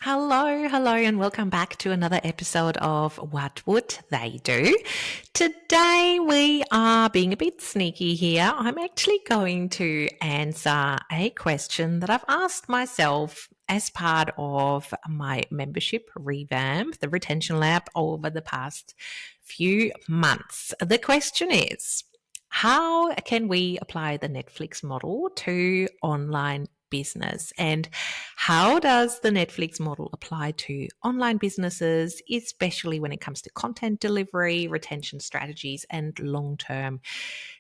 Hello, and welcome back to another episode of What Would They Do? Today we are being a bit sneaky here. I'm actually going to answer a question that I've asked myself as part of my membership revamp, the Retention Lab, over the past few months. The question is, how can we apply the Netflix model to online business? And how does the Netflix model apply to online businesses, especially when it comes to content delivery, retention strategies, and long term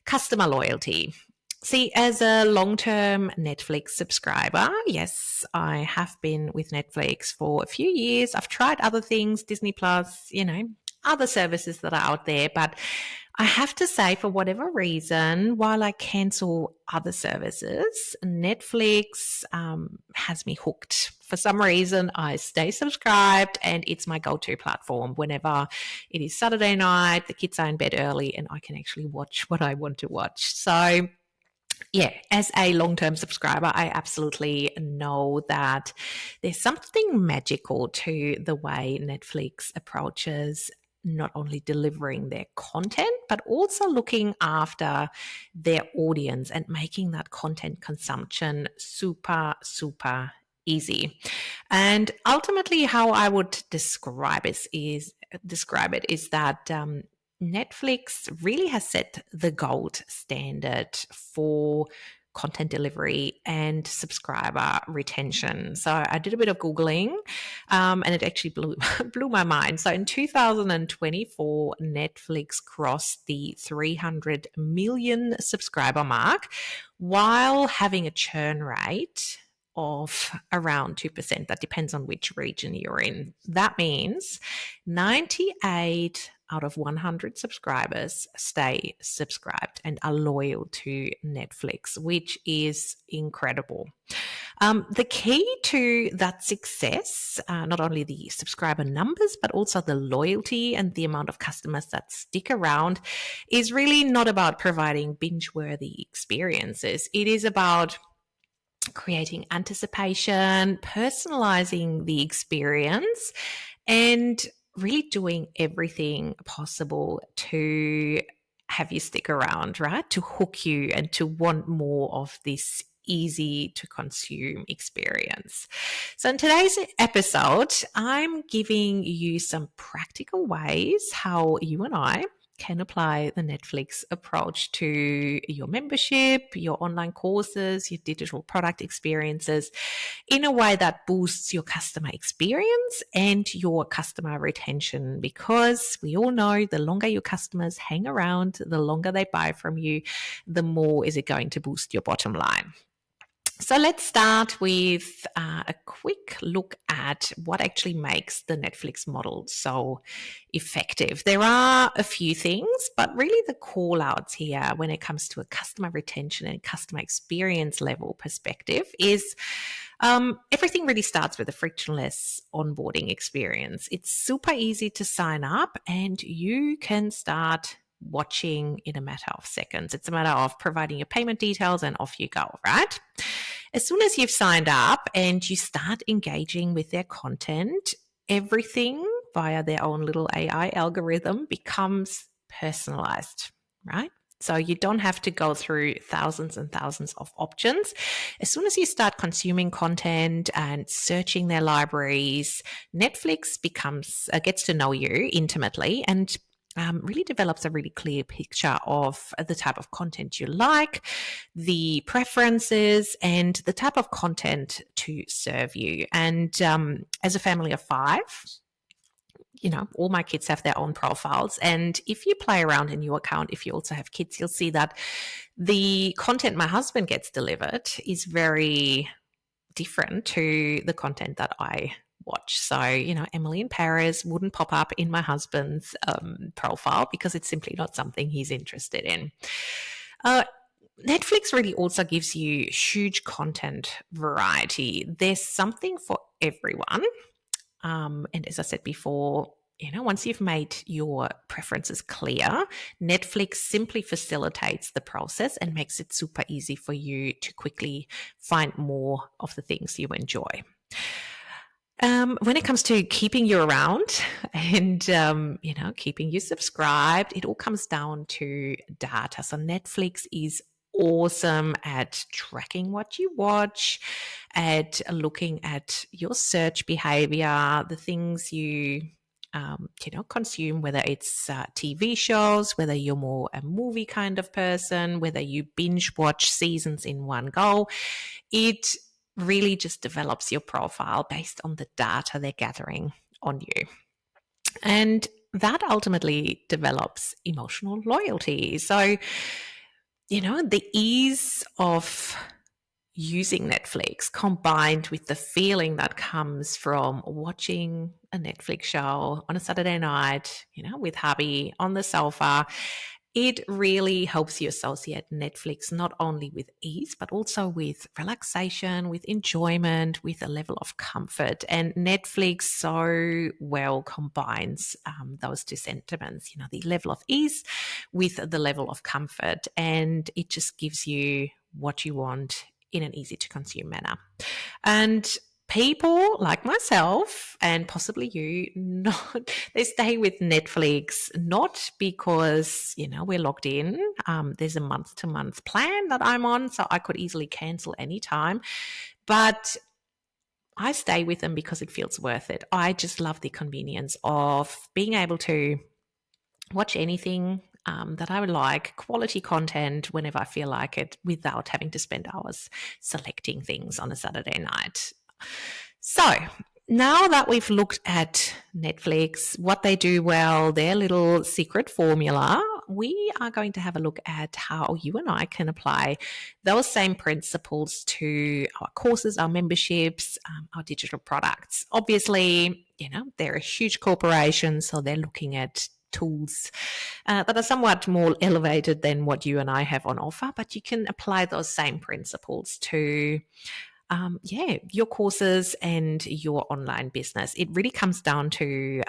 customer loyalty? See, as a long term Netflix subscriber, yes, I have been with Netflix for a few years. I've tried other things, Disney Plus, other services that are out there, but I have to say, for whatever reason, while I cancel other services, Netflix has me hooked. For some reason, I stay subscribed and it's my go-to platform whenever it is Saturday night, the kids are in bed early, and I can actually watch what I want to watch. So, yeah, as a long-term subscriber, I absolutely know that there's something magical to the way Netflix approaches not only delivering their content, but also looking after their audience and making that content consumption super, super easy. And ultimately, how I would describe it is that Netflix really has set the gold standard for content delivery and subscriber retention. So I did a bit of Googling and it actually blew my mind. So in 2024, Netflix crossed the 300 million subscriber mark while having a churn rate of around 2%. That depends on which region you're in. That means 98 out of 100 subscribers stay subscribed and are loyal to Netflix, which is incredible. The key to that success, not only the subscriber numbers, but also the loyalty and the amount of customers that stick around, is really not about providing binge-worthy experiences. It is about creating anticipation, personalizing the experience, and really doing everything possible to have you stick around, right? To hook you and to want more of this easy to consume experience. So in today's episode, I'm giving you some practical ways how you and I can apply the Netflix approach to your membership, your online courses, your digital product experiences in a way that boosts your customer experience and your customer retention. Because we all know the longer your customers hang around, the longer they buy from you, the more is it going to boost your bottom line. So let's start with a quick look at what actually makes the Netflix model so effective. There are a few things, but really the call outs here when it comes to a customer retention and customer experience level perspective is everything really starts with a frictionless onboarding experience. It's super easy to sign up and you can start watching in a matter of seconds. It's a matter of providing your payment details and off you go, right? As soon as you've signed up and you start engaging with their content, everything via their own little AI algorithm becomes personalized, right? So you don't have to go through thousands and thousands of options. As soon as you start consuming content and searching their libraries, Netflix gets to know you intimately and really develops a really clear picture of the type of content you like, the preferences, and the type of content to serve you. And as a family of five, all my kids have their own profiles. And if you play around in your account, if you also have kids, you'll see that the content my husband gets delivered is very different to the content that I watch. So, Emily in Paris wouldn't pop up in my husband's profile because it's simply not something he's interested in. Netflix really also gives you huge content variety. There's something for everyone. And as I said before, once you've made your preferences clear, Netflix simply facilitates the process and makes it super easy for you to quickly find more of the things you enjoy. When it comes to keeping you around and keeping you subscribed, it all comes down to data. So Netflix is awesome at tracking what you watch, at looking at your search behavior, the things you consume, whether it's TV shows, whether you're more a movie kind of person, whether you binge watch seasons in one go. It really just develops your profile based on the data they're gathering on you. And that ultimately develops emotional loyalty. So, the ease of using Netflix combined with the feeling that comes from watching a Netflix show on a Saturday night, with hubby on the sofa, it really helps you associate Netflix not only with ease, but also with relaxation, with enjoyment, with a level of comfort. And Netflix so well combines those two sentiments, the level of ease with the level of comfort. And it just gives you what you want in an easy to consume manner. And people like myself and possibly you, they stay with Netflix not because we're logged in. There's a month-to-month plan that I'm on, so I could easily cancel anytime. But I stay with them because it feels worth it. I just love the convenience of being able to watch anything that I would like, quality content whenever I feel like it, without having to spend hours selecting things on a Saturday night. So now that we've looked at Netflix, what they do well, their little secret formula, we are going to have a look at how you and I can apply those same principles to our courses, our memberships, our digital products. Obviously, they're a huge corporation, so they're looking at tools that are somewhat more elevated than what you and I have on offer, but you can apply those same principles to your courses and your online business. It really comes down to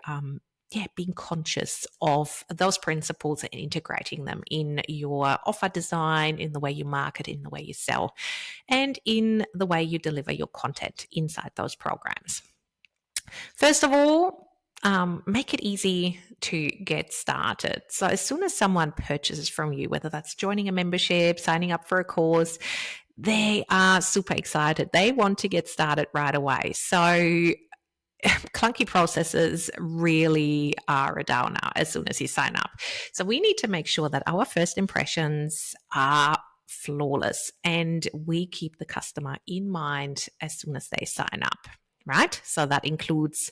being conscious of those principles and integrating them in your offer design, in the way you market, in the way you sell, and in the way you deliver your content inside those programs. First of all, make it easy to get started. So as soon as someone purchases from you, whether that's joining a membership, signing up for a course, they are super excited. They want to get started right away. So clunky processes really are a downer as soon as you sign up. So we need to make sure that our first impressions are flawless and we keep the customer in mind as soon as they sign up, right? So that includes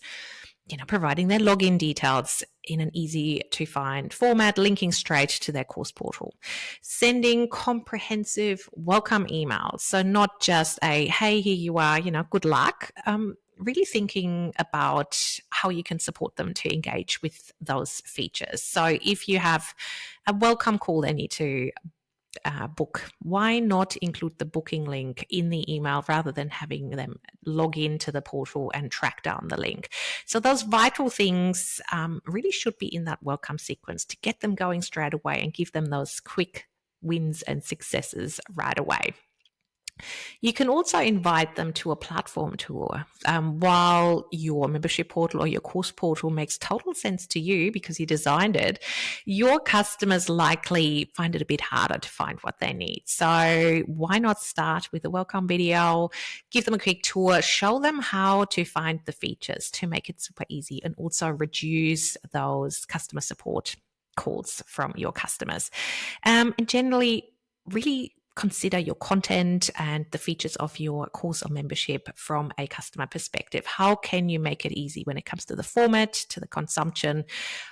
providing their login details in an easy to find format, linking straight to their course portal, sending comprehensive welcome emails. So not just a, hey, here you are, good luck. Really thinking about how you can support them to engage with those features. So if you have a welcome call they need to book, why not include the booking link in the email rather than having them log into the portal and track down the link? So those vital things really should be in that welcome sequence to get them going straight away and give them those quick wins and successes right away. You can also invite them to a platform tour. While your membership portal or your course portal makes total sense to you because you designed it, your customers likely find it a bit harder to find what they need. So why not start with a welcome video, give them a quick tour, show them how to find the features to make it super easy, and also reduce those customer support calls from your customers. And generally, really consider your content and the features of your course or membership from a customer perspective. How can you make it easy when it comes to the format, to the consumption,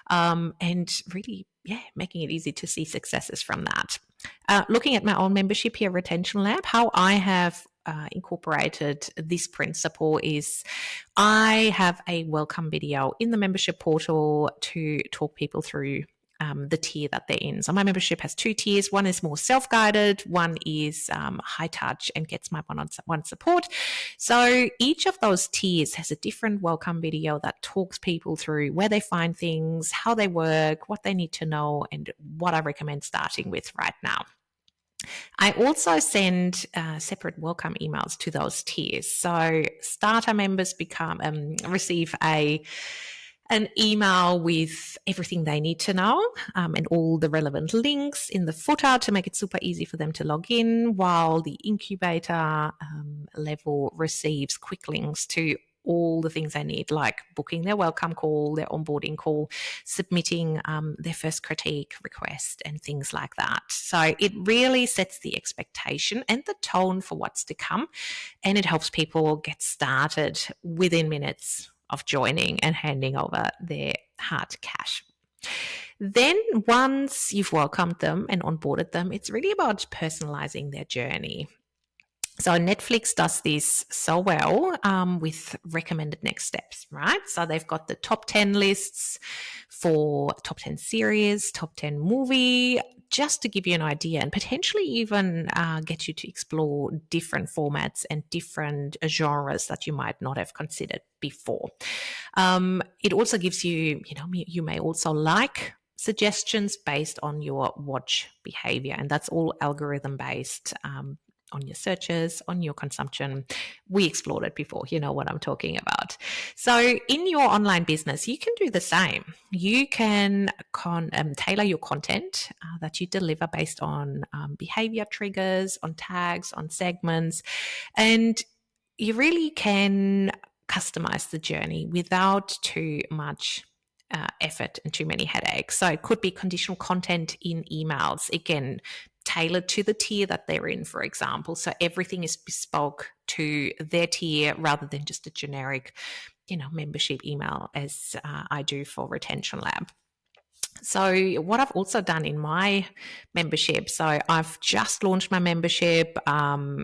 and really, making it easy to see successes from that. Looking at my own membership here, Retention Lab, how I have incorporated this principle is I have a welcome video in the membership portal to talk people through the tier that they're in. So my membership has two tiers. One is more self-guided, one is high touch and gets my one-on-one support. So each of those tiers has a different welcome video that talks people through where they find things, how they work, what they need to know, and what I recommend starting with right now. I also send separate welcome emails to those tiers. So starter members receive an email with everything they need to know, and all the relevant links in the footer to make it super easy for them to log in, while the incubator level receives quick links to all the things they need, like booking their welcome call, their onboarding call, submitting their first critique request, and things like that. So it really sets the expectation and the tone for what's to come, and it helps people get started within minutes of joining and handing over their hard cash. Then, once you've welcomed them and onboarded them, it's really about personalizing their journey. So Netflix does this so well with recommended next steps, right? So they've got the top 10 lists for top 10 series, top 10 movie, just to give you an idea, and potentially even get you to explore different formats and different genres that you might not have considered before. It also gives you, you may also like suggestions based on your watch behavior, and that's all algorithm based. On your searches, on your consumption. We explored it before. You know what I'm talking about. So in your online business, you can do the same. You can tailor your content that you deliver based on behavior triggers, on tags, on segments, and you really can customize the journey without too much effort and too many headaches. So it could be conditional content in emails. Again, tailored to the tier that they're in, for example. So everything is bespoke to their tier rather than just a generic, membership email as I do for Retention Lab. So what I've also done in my membership, so I've just launched my membership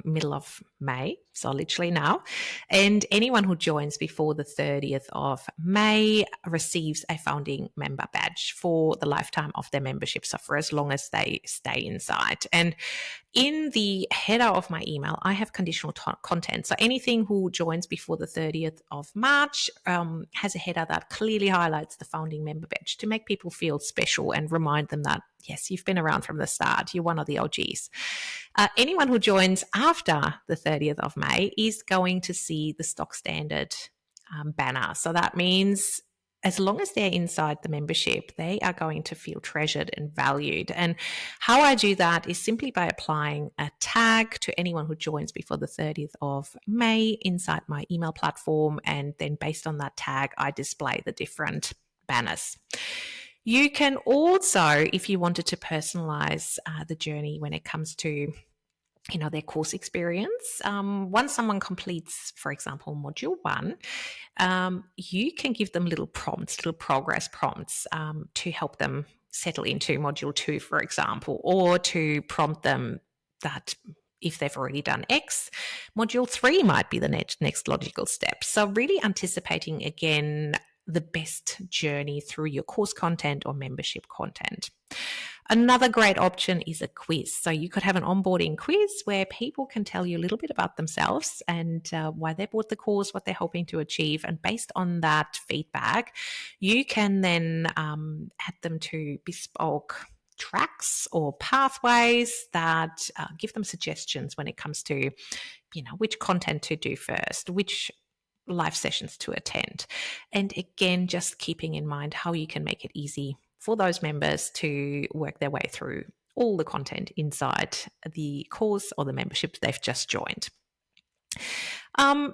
middle of May, so literally now, and anyone who joins before the 30th of May receives a founding member badge for the lifetime of their membership, so for as long as they stay inside. And in the header of my email, I have conditional content. So anything who joins before the 30th of March has a header that clearly highlights the founding member badge to make people feel special and remind them that, yes, you've been around from the start. You're one of the OGs. Anyone who joins after the 30th of May is going to see the stock standard banner. So that means as long as they're inside the membership, they are going to feel treasured and valued. And how I do that is simply by applying a tag to anyone who joins before the 30th of May inside my email platform. And then based on that tag, I display the different banners. You can also, if you wanted to personalize the journey when it comes to their course experience. Once someone completes, for example, module 1, you can give them little progress prompts to help them settle into module 2, for example, or to prompt them that if they've already done X, module 3 might be the next logical step. So really anticipating, again, the best journey through your course content or membership content. Another great option is a quiz. So you could have an onboarding quiz where people can tell you a little bit about themselves and why they bought the course, what they're hoping to achieve. And based on that feedback, you can then add them to bespoke tracks or pathways that give them suggestions when it comes to, which content to do first, which live sessions to attend. And again, just keeping in mind how you can make it easy for those members to work their way through all the content inside the course or the membership they've just joined.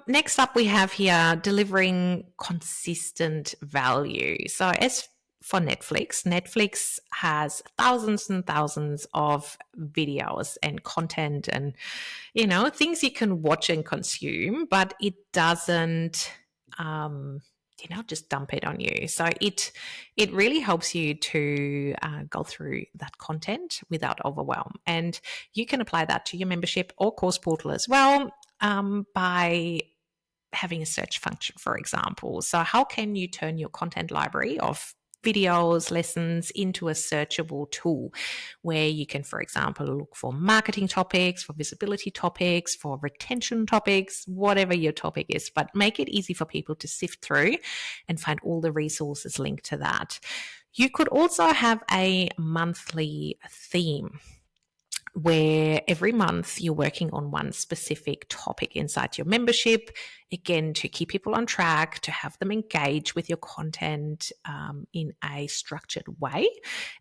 Next up, we have here delivering consistent value. So as for Netflix has thousands and thousands of videos and content and, things you can watch and consume, but it doesn't, just dump it on you. So it really helps you to go through that content without overwhelm. And you can apply that to your membership or course portal as well by having a search function, for example. So how can you turn your content library of videos, lessons into a searchable tool where you can, for example, look for marketing topics, for visibility topics, for retention topics, whatever your topic is, but make it easy for people to sift through and find all the resources linked to that. You could also have a monthly theme. where every month you're working on one specific topic inside your membership, again, to keep people on track, to have them engage with your content in a structured way,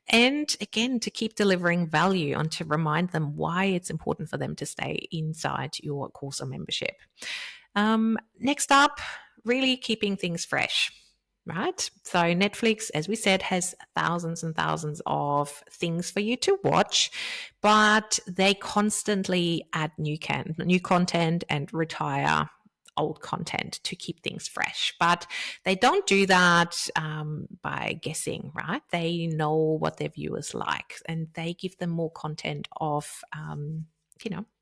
and again, to keep delivering value and to remind them why it's important for them to stay inside your course or membership. Next up, really keeping things fresh. Right. So Netflix, as we said, has thousands and thousands of things for you to watch, but they constantly add new content and retire old content to keep things fresh. But they don't do that by guessing, right? They know what their viewers like, and they give them more content of,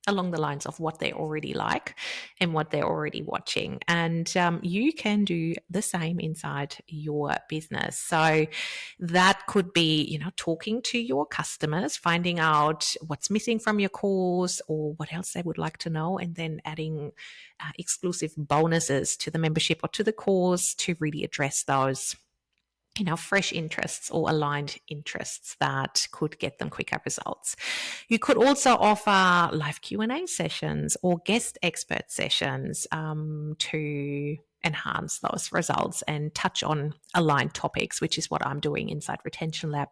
along the lines of what they already like and what they're already watching. And you can do the same inside your business. So that could be, talking to your customers, finding out what's missing from your course or what else they would like to know, and then adding exclusive bonuses to the membership or to the course to really address those fresh interests or aligned interests that could get them quicker results. You could also offer live Q&A sessions or guest expert sessions to enhance those results and touch on aligned topics, which is what I'm doing inside Retention Lab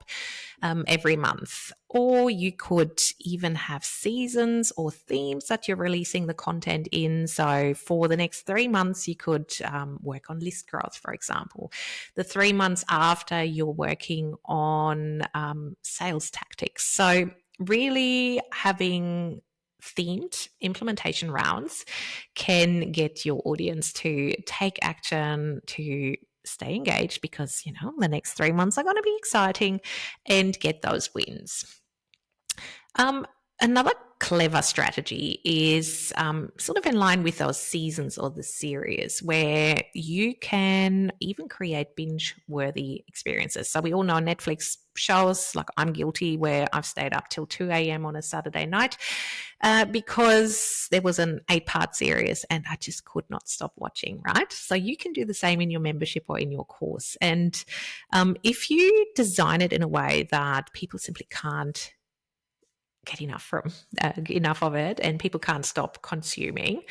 every month. Or you could even have seasons or themes that you're releasing the content in. So for the next 3 months, you could work on list growth, for example. The 3 months after, you're working on sales tactics. So really having themed implementation rounds can get your audience to take action, to stay engaged, because the next 3 months are going to be exciting, and get those wins. Another clever strategy is sort of in line with those seasons or the series, where you can even create binge-worthy experiences. So we all know Netflix shows, like I'm guilty, where I've stayed up till 2 a.m. on a Saturday night because there was an 8-part series and I just could not stop watching, right? So you can do the same in your membership or in your course. And if you design it in a way that people simply can't get enough of it and people can't stop consuming,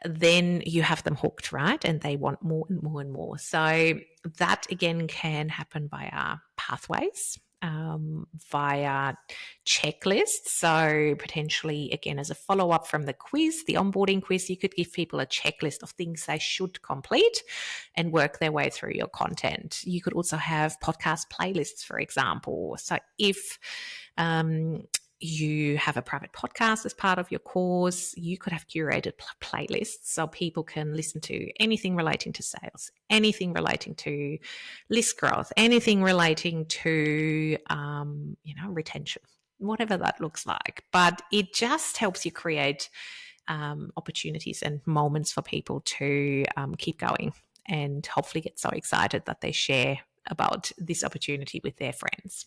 then you have them hooked, right? And they want more and more and more. So that again can happen via pathways, via checklists. So potentially, again, as a follow-up from the quiz, the onboarding quiz, you could give people a checklist of things they should complete and work their way through your content. You could also have podcast playlists, for example. So if you have a private podcast as part of your course, you could have curated playlists so people can listen to anything relating to sales, anything relating to list growth, anything relating to, retention, whatever that looks like. But it just helps you create opportunities and moments for people to keep going and hopefully get so excited that they share about this opportunity with their friends.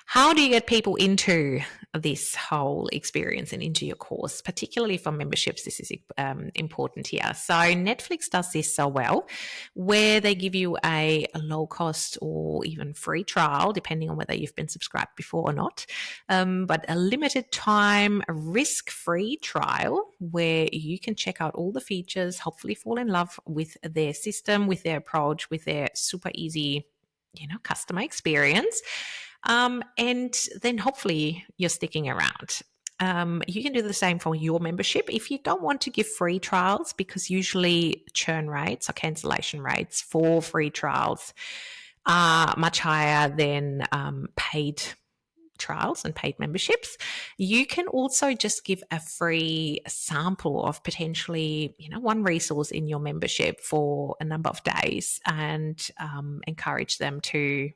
How do you get people into this whole experience and into your course, particularly for memberships? This is important here. So Netflix does this so well, where they give you a low cost or even free trial, depending on whether you've been subscribed before or not, but a limited time risk-free trial where you can check out all the features, hopefully fall in love with their system, with their approach, with their super easy, customer experience. And then hopefully you're sticking around. You can do the same for your membership. If you don't want to give free trials, because usually churn rates or cancellation rates for free trials are much higher than paid trials and paid memberships, you can also just give a free sample of potentially, one resource in your membership for a number of days, and encourage them to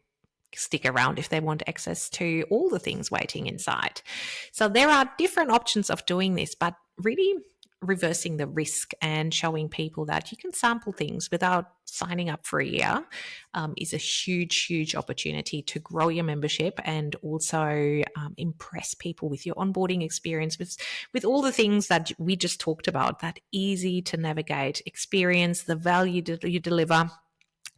stick around if they want access to all the things waiting inside. So there are different options of doing this, but really reversing the risk and showing people that you can sample things without signing up for a year is a huge, huge opportunity to grow your membership and also impress people with your onboarding experience, with all the things that we just talked about, that easy to navigate experience, the value that you deliver,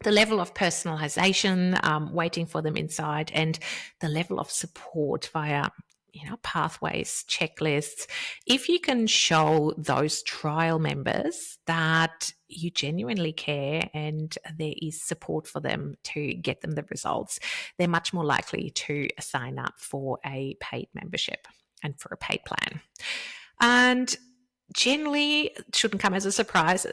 the level of personalization waiting for them inside, and the level of support via pathways, checklists, if you can show those trial members that you genuinely care and there is support for them to get them the results, they're much more likely to sign up for a paid membership and for a paid plan. And generally, it shouldn't come as a surprise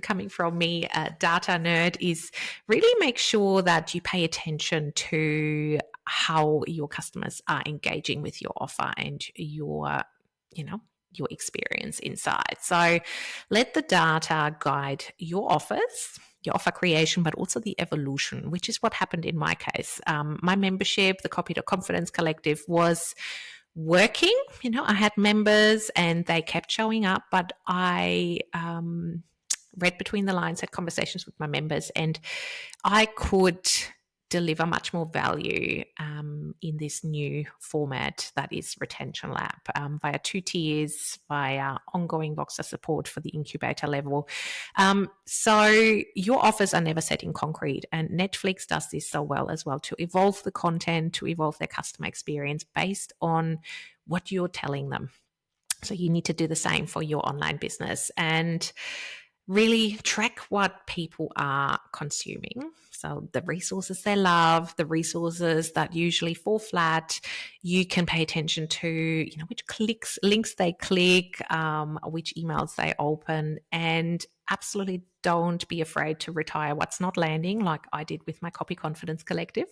coming from me, a data nerd, is really make sure that you pay attention to how your customers are engaging with your offer and your experience inside. So let the data guide your offers, your offer creation, but also the evolution, which is what happened in my case. My membership, the Copy to Confidence Collective, was working. I had members and they kept showing up, but I read between the lines, had conversations with my members, and I could deliver much more value in this new format that is Retention Lab, via 2 tiers, via ongoing Voxer support for the incubator level. So your offers are never set in concrete, and Netflix does this so well as well, to evolve the content, to evolve their customer experience based on what you're telling them. So you need to do the same for your online business and really track what people are consuming. So the resources they love, the resources that usually fall flat, you can pay attention to, which links they click, which emails they open, and absolutely don't be afraid to retire what's not landing, like I did with my Copy Confidence Collective,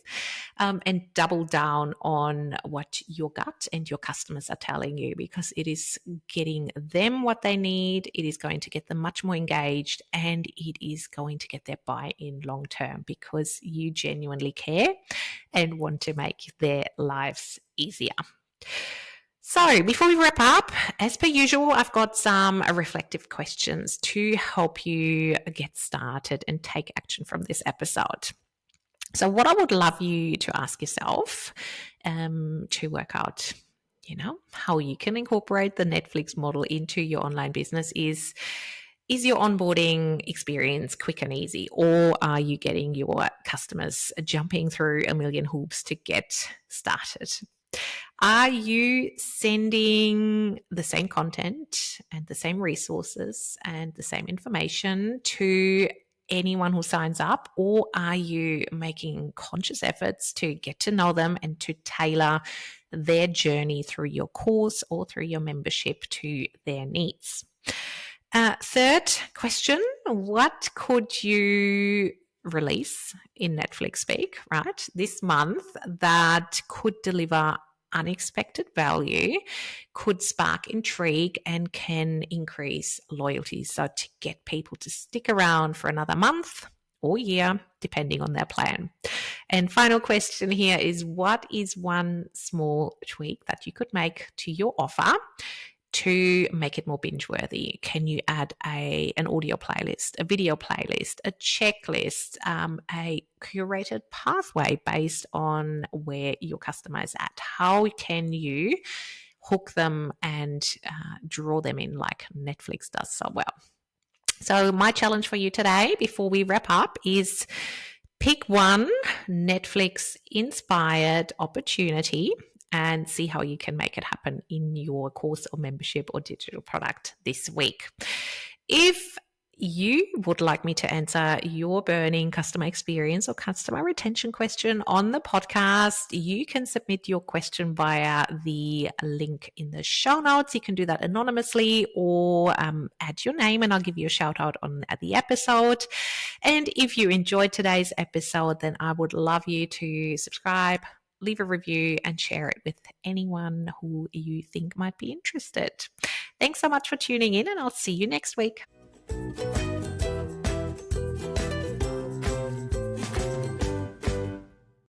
and double down on what your gut and your customers are telling you, because it is getting them what they need. It is going to get them much more engaged, and it is going to get their buy-in long term because you genuinely care and want to make their lives easier. So before we wrap up, as per usual, I've got some reflective questions to help you get started and take action from this episode. So what I would love you to ask yourself to work out, how you can incorporate the Netflix model into your online business is your onboarding experience quick and easy, or are you getting your customers jumping through a million hoops to get started? Are you sending the same content and the same resources and the same information to anyone who signs up, or are you making conscious efforts to get to know them and to tailor their journey through your course or through your membership to their needs? Third question, what could you release in Netflix speak, right, this month that could deliver unexpected value, could spark intrigue, and can increase loyalty? So to get people to stick around for another month or year, depending on their plan. And final question here is, what is one small tweak that you could make to your offer to make it more binge-worthy? Can you add an audio playlist, a video playlist, a checklist, a curated pathway based on where your customer is at? How can you hook them and draw them in like Netflix does so well? So my challenge for you today, before we wrap up, is pick one Netflix-inspired opportunity and see how you can make it happen in your course or membership or digital product this week. If you would like me to answer your burning customer experience or customer retention question on the podcast, you can submit your question via the link in the show notes. You can do that anonymously or add your name and I'll give you a shout out on the episode. And if you enjoyed today's episode, then I would love you to subscribe, leave a review, and share it with anyone who you think might be interested. Thanks so much for tuning in, and I'll see you next week.